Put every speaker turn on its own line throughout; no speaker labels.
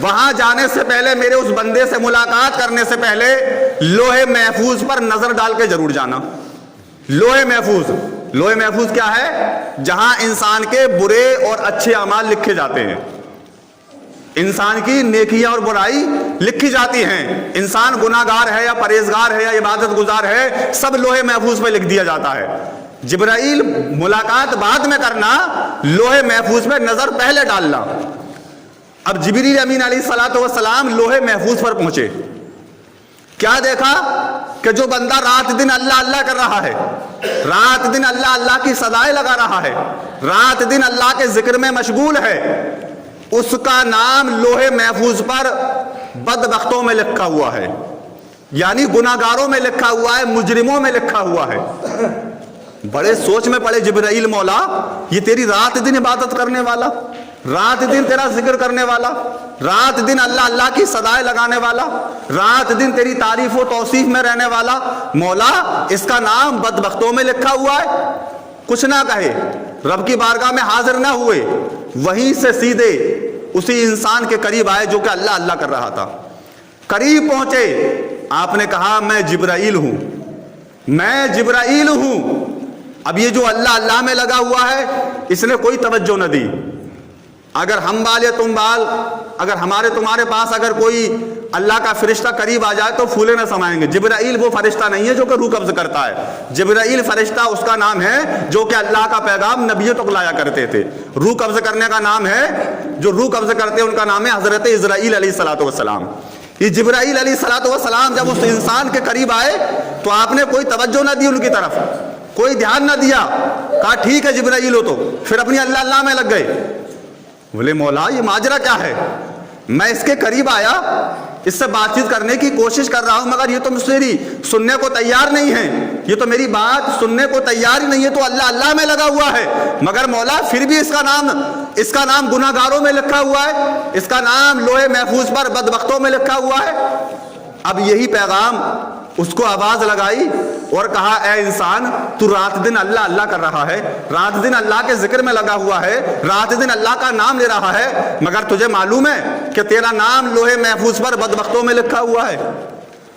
وہاں جانے سے پہلے میرے اس بندے سے ملاقات کرنے سے پہلے لوح محفوظ پر نظر ڈال کے ضرور جانا. لوح محفوظ, لوح محفوظ کیا ہے؟ جہاں انسان کے برے اور اچھے اعمال لکھے جاتے ہیں, انسان کی نیکیاں اور برائی لکھی جاتی ہیں. انسان گناہگار ہے یا پرہیزگار ہے یا عبادت گزار ہے, سب لوح محفوظ پہ لکھ دیا جاتا ہے. جبرائیل ملاقات بعد میں کرنا, لوح محفوظ پہ نظر پہلے ڈالنا. اب جبریل امین علیہ الصلوۃ والسلام لوح محفوظ پر پہنچے. کیا دیکھا کہ جو بندہ رات دن اللہ اللہ کر رہا ہے, رات دن اللہ اللہ کی صدائیں لگا رہا ہے, رات دن اللہ کے ذکر میں مشغول ہے, اس کا نام لوح محفوظ پر بدبختوں میں لکھا ہوا ہے, یعنی گناہگاروں میں لکھا ہوا ہے, مجرموں میں لکھا ہوا ہے. بڑے سوچ میں پڑے جبرائیل, مولا یہ تیری رات دن عبادت کرنے والا, رات دن تیرا ذکر کرنے والا, رات دن اللہ اللہ کی صدائیں لگانے والا, رات دن تیری تعریف و توصیف میں رہنے والا, مولا اس کا نام بدبختوں میں لکھا ہوا ہے. کچھ نہ کہے, رب کی بارگاہ میں حاضر نہ ہوئے, وہیں سے سیدھے اسی انسان کے قریب آئے جو کہ اللہ اللہ کر رہا تھا. قریب پہنچے, آپ نے کہا میں جبرائیل ہوں, میں جبرائیل ہوں. اب یہ جو اللہ اللہ میں لگا ہوا ہے اس نے کوئی توجہ نہ دی. اگر ہم بال یا تم بال, اگر ہمارے تمہارے پاس اگر کوئی اللہ کا فرشتہ قریب آ جائے تو پھولے نہ سمائیں گے. جبرائیل وہ فرشتہ نہیں ہے جو کہ روح قبض کرتا ہے. جبرائیل فرشتہ اس کا نام ہے جو کہ اللہ کا پیغام نبیوں تک لایا کرتے تھے. روح قبض کرنے کا نام ہے, جو روح قبض کرتے ہیں ان کا نام ہے حضرت اسرائیل علیہ الصلوۃ والسلام. یہ جبرائیل علیہ الصلوۃ والسلام جب اس انسان کے قریب آئے تو آپ نے کوئی توجہ نہ دی ان کی طرف, کوئی دھیان نہ دیا. کہا ٹھیک ہے جبرائیل ہو تو, پھر اپنی اللہ اللہ میں لگ گئے. بولے مولا یہ ماجرا کیا ہے؟ میں اس کے قریب آیا, اس سے بات چیت کرنے کی کوشش کر رہا ہوں, مگر یہ تو مجھ سے سننے کو تیار نہیں ہے, یہ تو میری بات سننے کو تیار ہی نہیں ہے. تو اللہ اللہ میں لگا ہوا ہے, مگر مولا پھر بھی اس کا نام گناہگاروں میں لکھا ہوا ہے, اس کا نام لوح محفوظ پر بدبختوں میں لکھا ہوا ہے. اب یہی پیغام اس کو آواز لگائی اور کہا اے انسان, تو رات دن اللہ اللہ کر رہا ہے, رات دن اللہ کے ذکر میں لگا ہوا ہے, رات دن اللہ کا نام لے رہا ہے, مگر تجھے معلوم ہے کہ تیرا نام لوح محفوظ پر بدبختوں میں لکھا ہوا ہے,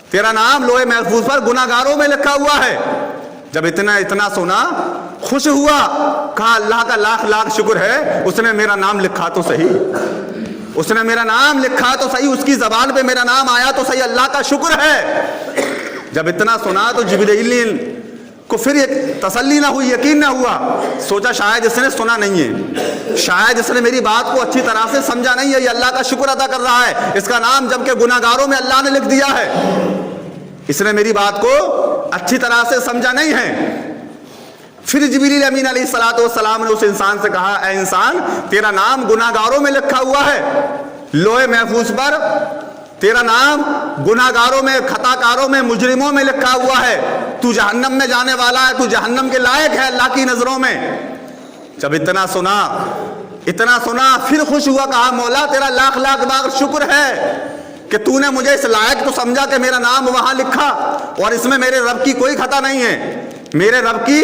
تیرا نام لوح محفوظ پر گناہگاروں میں لکھا ہوا ہے. جب اتنا سنا خوش ہوا, کہا اللہ کا لاکھ لاکھ شکر ہے, اس نے میرا نام لکھا تو صحیح, اس نے میرا نام لکھا تو صحیح, اس کی زبان پہ میرا نام آیا تو صحیح, اللہ کا شکر ہے. جب اتنا سنا تو جبرائیل کو پھر تسلی نہ ہوئی, یقین نہ ہوا. سوچا شاید اس نے سنا نہیں ہے, شاید اس نے میری بات کو اچھی طرح سے سمجھا نہیں ہے, یہ اللہ کا شکر ادا کر رہا ہے, اس کا نام جب کہ گناہگاروں میں اللہ نے لکھ دیا ہے, اس نے میری بات کو اچھی طرح سے سمجھا نہیں ہے. پھر جبریل امین علیہ الصلوۃ والسلام نے اس انسان سے کہا اے انسان, تیرا نام گناہگاروں میں لکھا ہوا ہے, لوح محفوظ پر تیرا نام گناہگاروں میں, خطا کاروں میں, مجرموں میں لکھا ہوا ہے, تو جہنم میں جانے والا ہے, تو جہنم کے لائق ہے اللہ کی نظروں میں. جب اتنا سنا پھر خوش ہوا, کہا مولا تیرا لاکھ لاکھ بار شکر ہے کہ تو نے مجھے اس لائق تو سمجھا کہ میرا نام وہاں لکھا, اور اس میں میرے رب کی کوئی خطا نہیں ہے, میرے رب کی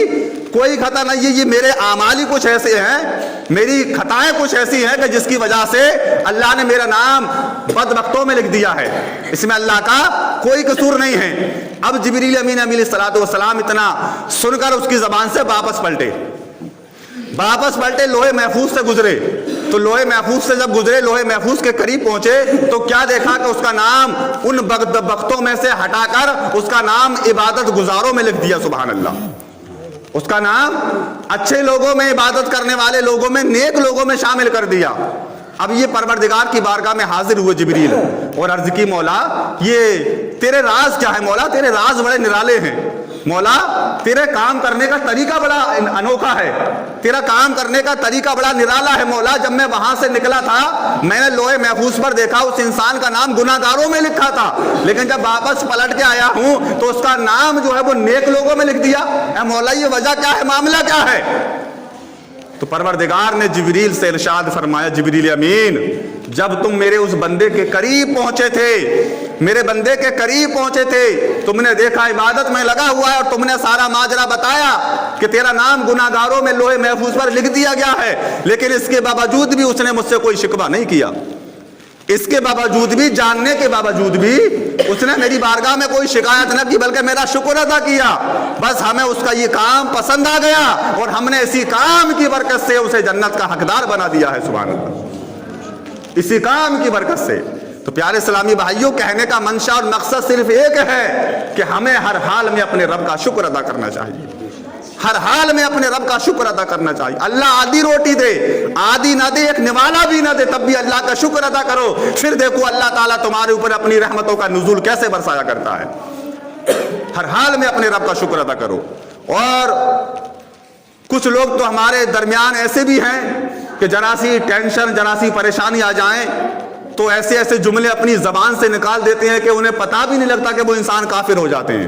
کوئی خطا نہیں ہے. یہ میرے اعمال ہی کچھ ایسے ہیں, میری خطائیں کچھ ایسی ہیں کہ جس کی وجہ سے اللہ نے میرا نام بدبختوں میں لکھ دیا ہے, اس میں اللہ کا کوئی قصور نہیں ہے. اب جبریل امین علیہ الصلوۃ والسلام اتنا سن کر اس کی زبان سے واپس پلٹے, لوح محفوظ سے گزرے. تو لوح محفوظ سے جب گزرے, لوح محفوظ کے قریب پہنچے تو کیا دیکھا کہ اس کا نام ان بدبختوں میں سے ہٹا کر اس کا نام عبادت گزاروں میں لکھ دیا. سبحان اللہ, اس کا نام اچھے لوگوں میں, عبادت کرنے والے لوگوں میں, نیک لوگوں میں شامل کر دیا. اب یہ پروردگار کی بارگاہ میں حاضر ہوئے جبریل اور عرض کی مولا یہ تیرے راز کیا ہے؟ مولا تیرے راز بڑے نرالے ہیں, مولا تیرے کام کرنے کا طریقہ بڑا انوکھا ہے, تیرا کام کرنے کا طریقہ بڑا نرالا ہے. مولا جب میں وہاں سے نکلا تھا میں نے لوح محفوظ پر دیکھا اس انسان کا نام گناہگاروں میں لکھا تھا, لیکن جب واپس پلٹ کے آیا ہوں تو اس کا نام جو ہے وہ نیک لوگوں میں لکھ دیا. اے مولا یہ وجہ کیا ہے, معاملہ کیا ہے؟ تو پروردگار نے جبریل سے ارشاد فرمایا, جبریل امین جب تم میرے اس بندے کے قریب پہنچے تھے, میرے بندے کے قریب پہنچے تھے, تم نے دیکھا عبادت میں لگا ہوا ہے, اور تم نے سارا ماجرا بتایا کہ تیرا نام گناہگاروں میں لوح محفوظ پر لکھ دیا گیا ہے, لیکن اس کے باوجود بھی اس نے مجھ سے کوئی شکوہ نہیں کیا. اس کے باوجود بھی, جاننے کے باوجود بھی اس نے میری بارگاہ میں کوئی شکایت نہ کی, بلکہ میرا شکر ادا کیا. بس ہمیں اس کا یہ کام پسند آ گیا اور ہم نے اسی کام کی برکت سے اسے جنت کا حقدار بنا دیا ہے. سبحان اللہ, اسی کام کی برکت سے. تو پیارے اسلامی بھائیوں, کہنے کا منشا اور مقصد صرف ایک ہے کہ ہمیں ہر حال میں اپنے رب کا شکر ادا کرنا چاہیے, ہر حال میں اپنے رب کا شکر ادا کرنا چاہیے. اللہ آدھی روٹی دے, آدھی نہ دے, ایک نوالا بھی نہ دے, تب بھی اللہ کا شکر ادا کرو. پھر دیکھو اللہ تعالیٰ تمہارے اوپر اپنی رحمتوں کا نزول کیسے برسایا کرتا ہے. ہر حال میں اپنے رب کا شکر ادا کرو. اور کچھ لوگ تو ہمارے درمیان ایسے بھی ہیں کہ ذرا سی ٹینشن, ذرا سی پریشانی آ جائیں تو ایسے ایسے جملے اپنی زبان سے نکال دیتے ہیں کہ انہیں پتہ بھی نہیں لگتا کہ وہ انسان کافر ہو جاتے ہیں,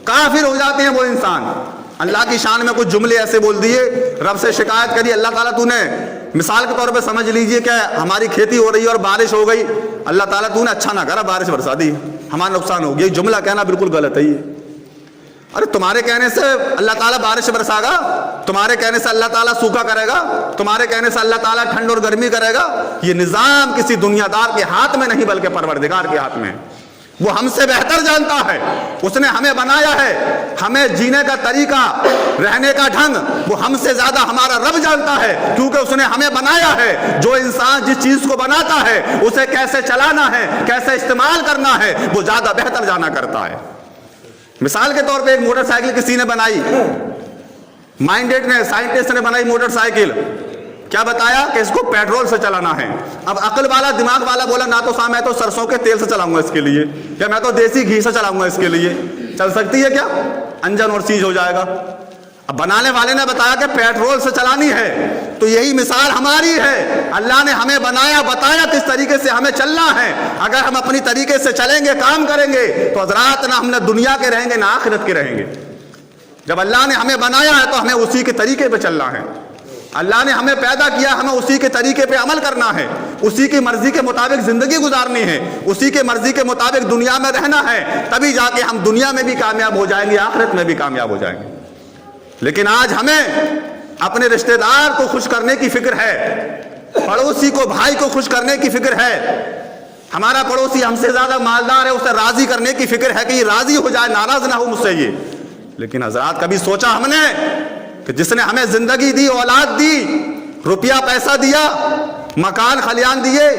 کافر ہو جاتے ہیں وہ انسان. اللہ کی شان میں کچھ جملے ایسے بول دیے, رب سے شکایت کری, اللہ تعالیٰ تو نے مثال کے طور پہ سمجھ لیجئے کہ ہماری کھیتی ہو رہی ہے اور بارش ہو گئی, اللہ تعالیٰ تو نے اچھا نہ کرا, بارش برسا دی, ہمارا نقصان ہو گیا. یہ جملہ کہنا بالکل غلط ہے. یہ ارے تمہارے کہنے سے اللہ تعالیٰ بارش برسا گا, تمہارے کہنے سے اللہ تعالیٰ سوکھا کرے گا, تمہارے کہنے سے اللہ تعالیٰ ٹھنڈ اور گرمی کرے گا. یہ نظام کسی دنیا دار کے ہاتھ میں نہیں بلکہ پروردگار کے ہاتھ میں. وہ ہم سے بہتر جانتا ہے, اس نے ہمیں بنایا ہے, ہمیں جینے کا طریقہ, رہنے کا ڈھنگ وہ ہم سے زیادہ ہمارا رب جانتا ہے, کیونکہ اس نے ہمیں بنایا ہے. جو انسان جس چیز کو بناتا ہے اسے کیسے چلانا ہے, کیسے استعمال کرنا ہے, وہ زیادہ بہتر جانا کرتا ہے. مثال کے طور پہ ایک موٹر سائیکل کسی نے بنائی, مائنڈیڈ نے, سائنٹسٹ نے بنائی موٹر سائیکل. کیا بتایا کہ اس کو پیٹرول سے چلانا ہے. اب عقل والا, دماغ والا بولا نہ تو میں تو سرسوں کے تیل سے چلاؤں گا اس کے لیے, یا میں تو دیسی گھی سے چلاؤں گا اس کے لیے. چل سکتی ہے کیا؟ انجن اور سیج ہو جائے گا. اب بنانے والے نے بتایا کہ پیٹرول سے چلانی ہے. تو یہی مثال ہماری ہے. اللہ نے ہمیں بنایا, بتایا کس طریقے سے ہمیں چلنا ہے. اگر ہم اپنی طریقے سے چلیں گے, کام کریں گے, تو حضرات نہ ہم نے دنیا کے رہیں گے نہ آخرت کے رہیں گے. جب اللہ نے ہمیں بنایا ہے تو ہمیں اسی کے طریقے پہ چلنا ہے. اللہ نے ہمیں پیدا کیا, ہمیں اسی کے طریقے پہ عمل کرنا ہے, اسی کی مرضی کے مطابق زندگی گزارنی ہے, اسی کے مرضی کے مطابق دنیا میں رہنا ہے. تبھی جا کے ہم دنیا میں بھی کامیاب ہو جائیں گے, آخرت میں بھی کامیاب ہو جائیں گے. لیکن آج ہمیں اپنے رشتہ دار کو خوش کرنے کی فکر ہے, پڑوسی کو, بھائی کو خوش کرنے کی فکر ہے. ہمارا پڑوسی ہم سے زیادہ مالدار ہے, اسے راضی کرنے کی فکر ہے کہ یہ راضی ہو جائے, ناراض نہ ہو مجھ سے یہ. لیکن حضرات کبھی سوچا ہم نے کہ جس نے ہمیں زندگی دی, اولاد دی, روپیہ پیسہ دیا, مکان خلیان دیے,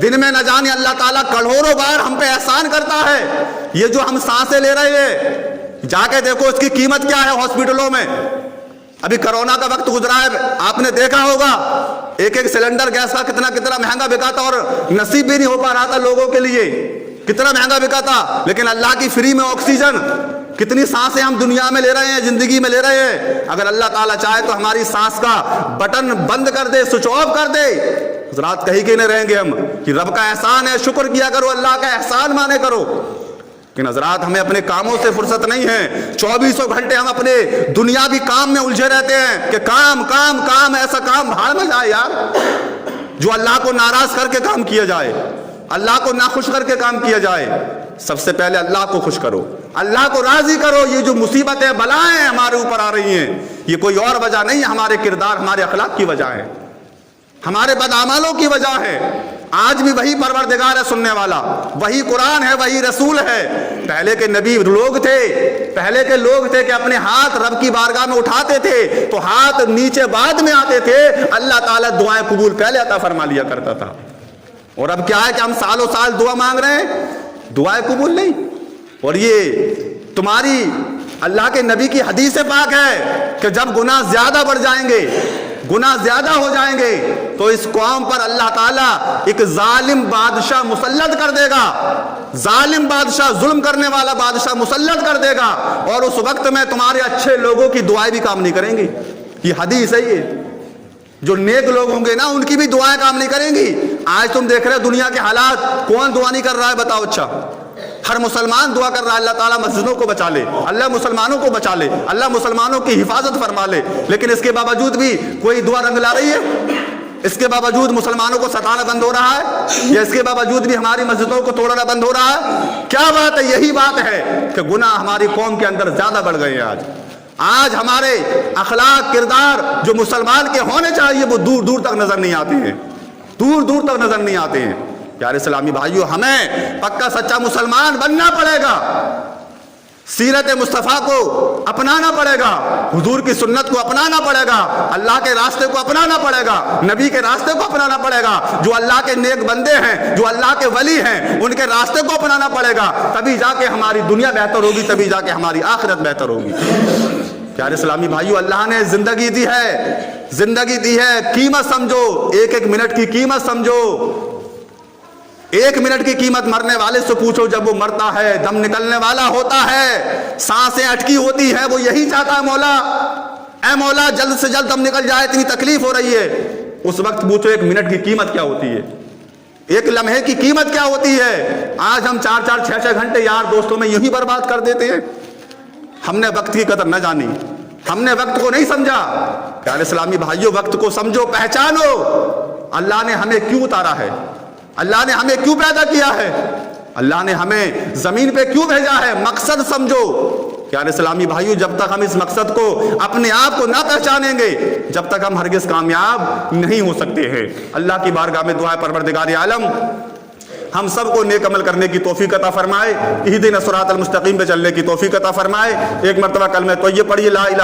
دن میں نہ جانے اللہ تعالیٰ کروڑوں بار ہم پہ احسان کرتا ہے. یہ جو ہم سانسیں لے رہے ہیں, جا کے دیکھو اس کی قیمت کیا ہے ہاسپٹلوں میں. ابھی کرونا کا وقت گزرا ہے, آپ نے دیکھا ہوگا ایک ایک سلنڈر گیس کا کتنا مہنگا بکا تھا, اور نصیب بھی نہیں ہو پا رہا تھا لوگوں کے لیے, کتنا مہنگا بکا تھا. لیکن اللہ کی فری میں آکسیجن, کتنی سانسیں ہم دنیا میں لے رہے ہیں, زندگی میں لے رہے ہیں. اگر اللہ تعالیٰ چاہے تو ہماری سانس کا بٹن بند کر دے, سوئچ آف کر دے, حضرات کہیں کہ نہیں رہیں گے ہم کہ رب کا احسان ہے, شکر کیا کرو, اللہ کا احسان مانے کرو. لیکن حضرات ہمیں اپنے کاموں سے فرصت نہیں ہے. 24 گھنٹے ہم اپنے دنیاوی کام میں الجھے رہتے ہیں کہ کام کام کام, ایسا کام بھاڑ میں جائے یار جو اللہ کو ناراض کر کے کام کیا جائے, اللہ کو ناخوش کر کے کام کیا جائے. سب سے پہلے اللہ کو خوش کرو, اللہ کو راضی کرو. یہ جو مصیبتیں, بلائیں ہمارے اوپر آ رہی ہیں, یہ کوئی اور وجہ نہیں ہے, ہمارے کردار, ہمارے اخلاق کی وجہ ہے, ہمارے بدعمالوں کی وجہ ہے. آج بھی وہی پروردگار ہے سننے والا, وہی قرآن ہے, وہی رسول ہے. پہلے کے نبی لوگ تھے, پہلے کے لوگ تھے کہ اپنے ہاتھ رب کی بارگاہ میں اٹھاتے تھے تو ہاتھ نیچے بعد میں آتے تھے, اللہ تعالیٰ دعائیں قبول پہلے عطا فرما لیا کرتا تھا. اور اب کیا ہے کہ ہم سالوں سال دعا مانگ رہے ہیں, دعائیں قبول نہیں. اور یہ تمہاری اللہ کے نبی کی حدیث پاک ہے کہ جب گناہ زیادہ بڑھ جائیں گے, گناہ زیادہ ہو جائیں گے, تو اس قوم پر اللہ تعالیٰ ایک ظالم بادشاہ مسلط کر دے گا. ظالم بادشاہ, ظلم کرنے والا بادشاہ مسلط کر دے گا, اور اس وقت میں تمہارے اچھے لوگوں کی دعائیں بھی کام نہیں کریں گی. یہ حدیث ہے. یہ جو نیک لوگ ہوں گے نا, ان کی بھی دعائیں کام نہیں کریں گی. آج تم دیکھ رہے دنیا کے حالات, کون دعا نہیں کر رہا ہے بتاؤ؟ اچھا, ہر مسلمان دعا کر رہا ہے اللہ تعالیٰ مسجدوں کو بچا لے, اللہ مسلمانوں کو بچا لے, اللہ مسلمانوں کی حفاظت فرما لے. لیکن اس کے باوجود بھی کوئی دعا رنگ لا رہی ہے؟ اس کے باوجود مسلمانوں کو ستانا بند ہو رہا ہے, یا اس کے باوجود بھی ہماری مسجدوں کو توڑنا بند ہو رہا ہے؟ کیا بات ہے؟ یہی بات ہے کہ گناہ ہماری قوم کے اندر زیادہ بڑھ گئے ہیں. آج ہمارے اخلاق, کردار جو مسلمان کے ہونے چاہیے وہ دور دور تک نظر نہیں آتے ہیں, دور دور تک نظر نہیں آتے ہیں۔ پیارے اسلامی بھائیوں، ہمیں پکا سچا مسلمان بننا پڑے گا، سیرت مصطفیٰ کو اپنانا پڑے گا، حضور کی سنت کو اپنانا پڑے گا، اللہ کے راستے کو اپنانا پڑے گا، نبی کے راستے کو اپنانا پڑے گا، جو اللہ کے نیک بندے ہیں، جو اللہ کے ولی ہیں، ان کے راستے کو اپنانا پڑے گا، تبھی جا کے ہماری دنیا بہتر ہوگی، تبھی جا کے ہماری آخرت بہتر ہوگی۔ پیارے اسلامی بھائیو، اللہ نے زندگی دی ہے، قیمت سمجھو، ایک ایک منٹ کی قیمت سمجھو۔ ایک منٹ کی قیمت مرنے والے سے پوچھو، جب وہ مرتا ہے، دم نکلنے والا ہوتا ہے، سانسیں اٹکی ہوتی ہیں، وہ یہی چاہتا ہے، مولا اے مولا جلد سے جلد دم نکل جائے، اتنی تکلیف ہو رہی ہے۔ اس وقت پوچھو ایک منٹ کی قیمت کیا ہوتی ہے، ایک لمحے کی قیمت کیا ہوتی ہے۔ آج ہم 4-4 6-6 گھنٹے یار دوستوں میں یہی برباد کر دیتے ہیں۔ ہم نے وقت کی قدر نہ جانی، ہم نے وقت کو نہیں سمجھا۔ پیارے اسلامی بھائیوں، وقت کو سمجھو، پہچانو، اللہ نے ہمیں کیوں اتارا ہے، اللہ نے ہمیں کیوں پیدا کیا ہے، اللہ نے ہمیں زمین پہ کیوں بھیجا ہے، مقصد سمجھو۔ پیارے اسلامی بھائیو، جب تک ہم اس مقصد کو اپنے آپ کو نہ پہچانیں گے، جب تک ہم ہرگز کامیاب نہیں ہو سکتے ہیں۔ اللہ کی بارگاہ میں دعا ہے، پروردگار عالم ہم سب کو نیک عمل کرنے کی توفیق عطا فرمائے، اہدنا الصراط المستقیم پہ چلنے کی توفیق عطا فرمائے۔ ایک مرتبہ کلمہ طیب پڑھیے، لا الہ